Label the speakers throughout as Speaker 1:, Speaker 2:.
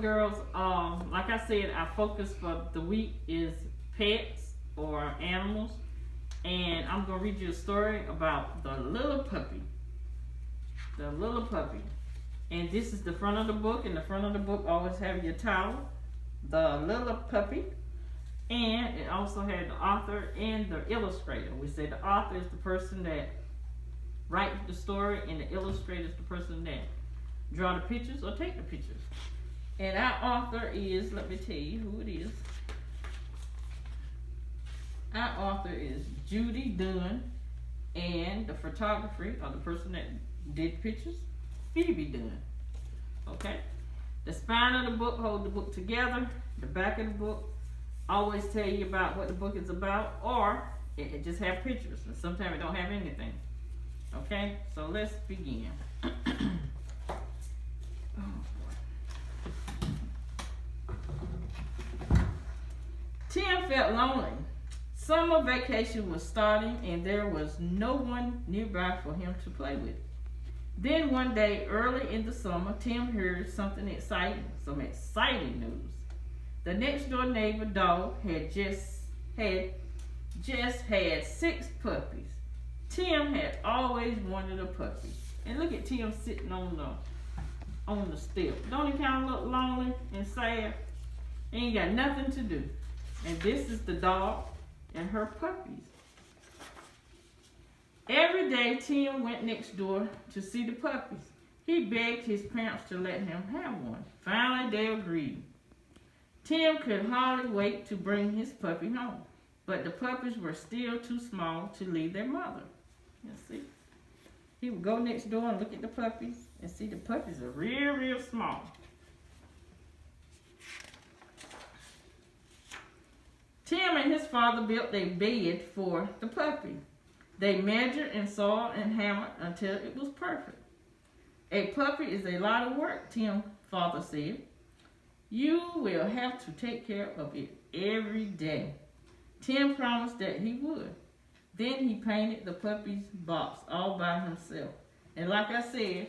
Speaker 1: Girls, like I said, our focus for the week is pets or animals, and I'm gonna read you a story about the little puppy. The little puppy, and this is the front of the book. And the front of the book always have your title, the little puppy, and it also had the author and the illustrator. We say the author is the person that writes the story, and the illustrator is the person that draw the pictures or take the pictures. And our author is, let me tell you who it is. Our author is Judy Dunn, and the photography, or the person that did pictures, Phoebe Dunn. Okay? The spine of the book holds the book together. The back of the book always tell you about what the book is about, or it just have pictures, and sometimes it don't have anything. Okay? So let's begin. Tim felt lonely. Summer vacation was starting, and there was no one nearby for him to play with. Then one day, early in the summer, Tim heard some exciting news. The next door neighbor dog had just had 6 puppies. Tim had always wanted a puppy. And look at Tim sitting on the step. Don't he kind of look lonely and sad? He ain't got nothing to do. And this is the dog and her puppies. Every day, Tim went next door to see the puppies. He begged his parents to let him have one. Finally, they agreed. Tim could hardly wait to bring his puppy home, but the puppies were still too small to leave their mother. You see? He would go next door and look at the puppies and see the puppies are real, real small. Tim and his father built a bed for the puppy. They measured and sawed and hammered until it was perfect. A puppy is a lot of work, Tim's father said. You will have to take care of it every day. Tim promised that he would. Then he painted the puppy's box all by himself. And like I said,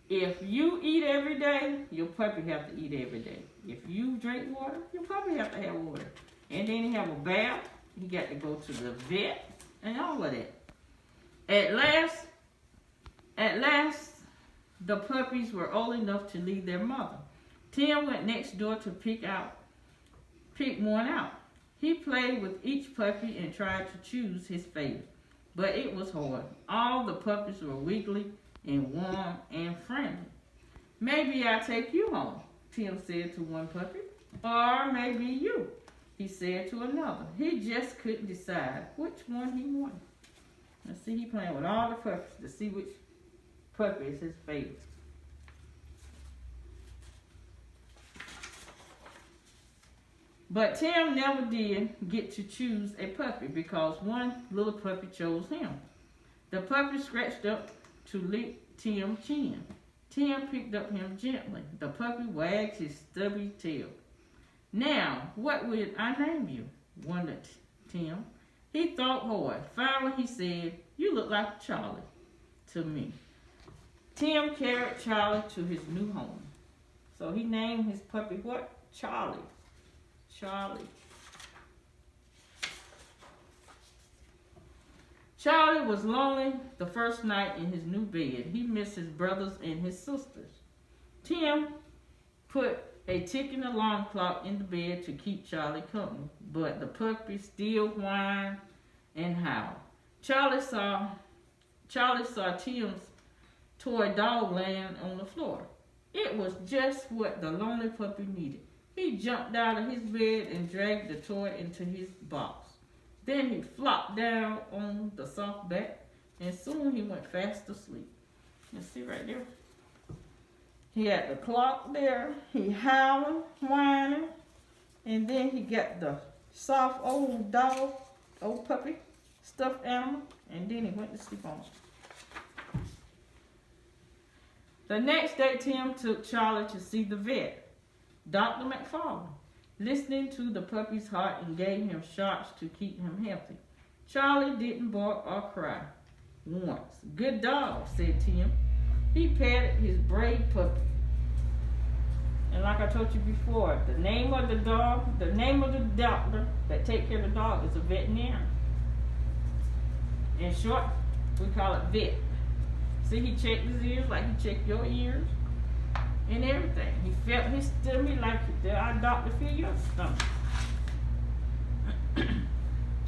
Speaker 1: if you eat every day, your puppy have to eat every day. If you drink water, your puppy have to have water. And then he have a bath. He got to go to the vet and all of that. At last, the puppies were old enough to leave their mother. Tim went next door to pick one out. He played with each puppy and tried to choose his favorite, but it was hard. All the puppies were wiggly and warm and friendly. Maybe I'll take you home, Tim said to one puppy. Or maybe you, he said to another. He just couldn't decide which one he wanted. Now see, he playing with all the puppies to see which puppy is his favorite. But Tim never did get to choose a puppy because one little puppy chose him. The puppy scratched up to lick Tim's chin. Tim picked up him gently. The puppy wagged his stubby tail. Now, what would I name you? Wondered Tim. He thought hard. Finally, he said, you look like Charlie to me. Tim carried Charlie to his new home. So he named his puppy what? Charlie. Charlie. Charlie was lonely the first night in his new bed. He missed his brothers and his sisters. Tim put a ticking alarm clock in the bed to keep Charlie company, but the puppy still whined and howled. Charlie saw Tim's toy dog laying on the floor. It was just what the lonely puppy needed. He jumped out of his bed and dragged the toy into his box. Then he flopped down on the soft back, and soon he went fast asleep. You see right there? He had the clock there. He howling, whining, and then he got the soft old dog, old puppy, stuffed animal, and then he went to sleep on it. The next day, Tim took Charlie to see the vet, Dr. McFarland, listening to the puppy's heart and gave him shots to keep him healthy. Charlie didn't bark or cry once. Good dog, said Tim. He patted his brave puppy. And like I told you before, the name of the doctor that take care of the dog is a veterinarian. In short, we call it vet. See, he checked his ears like he checked your ears and everything. He felt his stomach like our doctor feel your stomach.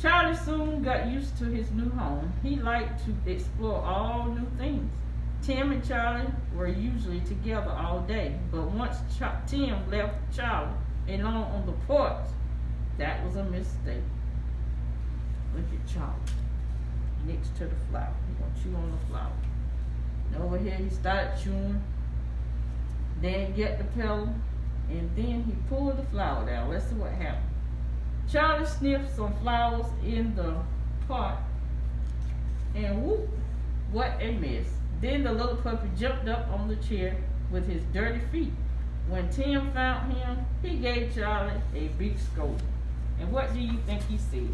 Speaker 1: Charlie soon got used to his new home. He liked to explore all new things. Tim and Charlie were usually together all day, but once Tim left Charlie alone on the porch, that was a mistake. Look at Charlie next to the flower. He gonna chew on the flower. And over here he started chewing. Then he get the petal, and then he pulled the flower down. Let's see what happened. Charlie sniffed some flowers in the pot, and whoop, what a mess. Then the little puppy jumped up on the chair with his dirty feet. When Tim found him, he gave Charlie a big scolding. And what do you think he said?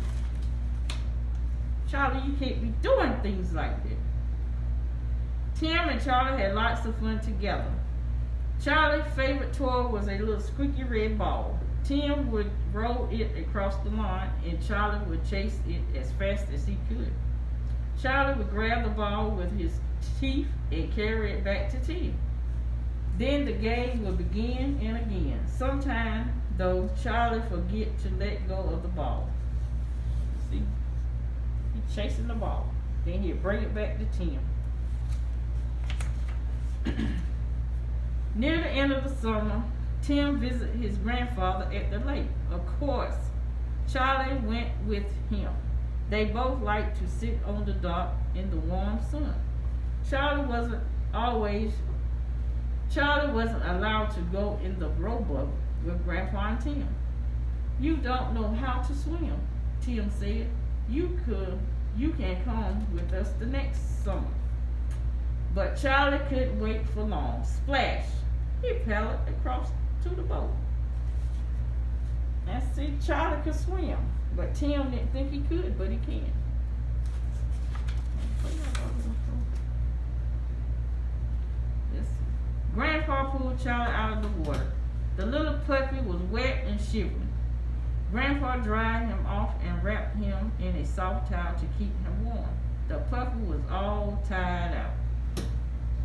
Speaker 1: Charlie, you can't be doing things like that. Tim and Charlie had lots of fun together. Charlie's favorite toy was a little squeaky red ball. Tim would roll it across the lawn, and Charlie would chase it as fast as he could. Charlie would grab the ball with his teeth and carry it back to Tim. Then the game would begin and again. Sometimes, though, Charlie forget to let go of the ball. See? He's chasing the ball. Then he'd bring it back to Tim. Near the end of the summer, Tim visited his grandfather at the lake. Of course, Charlie went with him. They both liked to sit on the dock in the warm sun. Charlie wasn't allowed to go in the rowboat with Grandpa and Tim. You don't know how to swim, Tim said. You can come with us the next summer. But Charlie couldn't wait for long. Splash! He paddled across to the boat. And see, Charlie could swim, but Tim didn't think he could, but he can. Grandpa pulled Charlie out of the water. The little puppy was wet and shivering. Grandpa dried him off and wrapped him in a soft towel to keep him warm. The puppy was all tired out.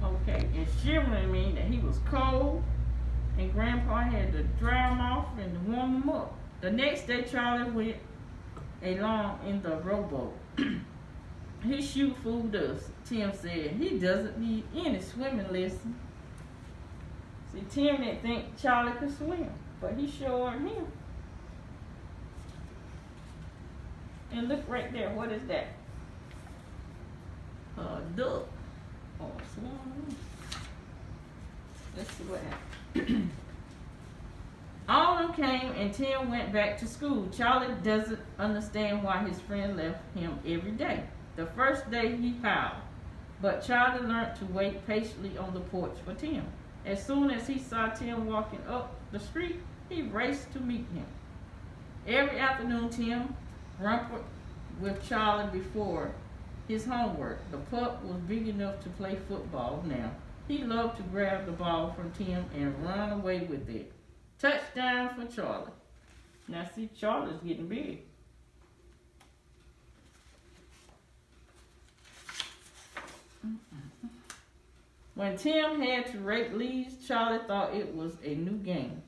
Speaker 1: Okay, and shivering means that he was cold, and Grandpa had to dry him off and warm him up. The next day, Charlie went along in the rowboat. He sure fooled us, Tim said. He doesn't need any swimming lesson. See, Tim didn't think Charlie could swim, but he showed him. And look right there, what is that? A duck. Oh, swan. Let's see what happened. Autumn came and Tim went back to school. Charlie doesn't understand why his friend left him every day. The first day he howled, but Charlie learned to wait patiently on the porch for Tim. As soon as he saw Tim walking up the street, he raced to meet him. Every afternoon, Tim rompered with Charlie before his homework. The pup was big enough to play football now. He loved to grab the ball from Tim and run away with it. Touchdown for Charlie. Now see, Charlie's getting big. When Tim had to rake leaves, Charlie thought it was a new game.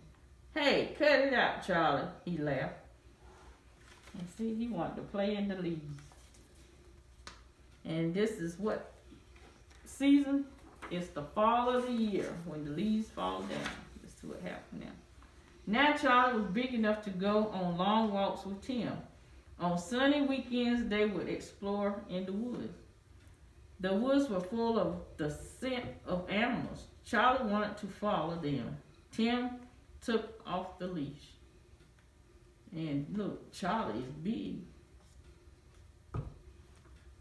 Speaker 1: Hey, cut it out, Charlie, he laughed. And see, he wanted to play in the leaves. And this is what season? It's the fall of the year when the leaves fall down. Let's see what happened now. Now Charlie was big enough to go on long walks with Tim. On sunny weekends, they would explore in the woods. The woods were full of the scent of animals. Charlie wanted to follow them. Tim took off the leash. And look, Charlie is big.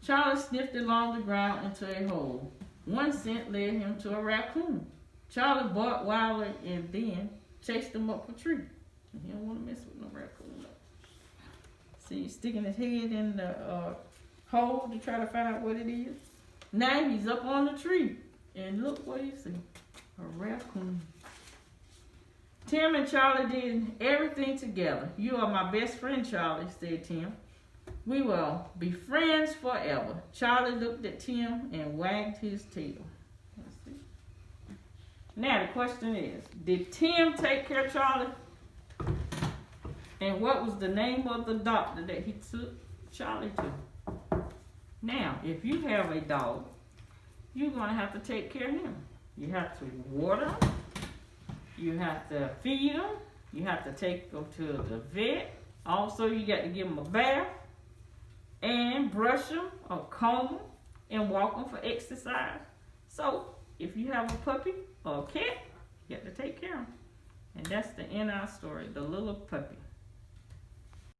Speaker 1: Charlie sniffed along the ground into a hole. One scent led him to a raccoon. Charlie barked wildly and then chased him up a tree. He don't want to mess with no raccoon. See, he's sticking his head in the hole to try to find out what it is. Now he's up on the tree. And look what he see. A raccoon. Tim and Charlie did everything together. You are my best friend, Charlie, said Tim. We will be friends forever. Charlie looked at Tim and wagged his tail. Let's see. Now the question is, did Tim take care of Charlie? And what was the name of the doctor that he took Charlie to? Now, if you have a dog, you're going to have to take care of him. You have to water him. You have to feed him. You have to take him to the vet. Also, you got to give him a bath and brush him or comb him and walk him for exercise. So, if you have a puppy or a cat, you got to take care of him. And that's the end of our story, the little puppy.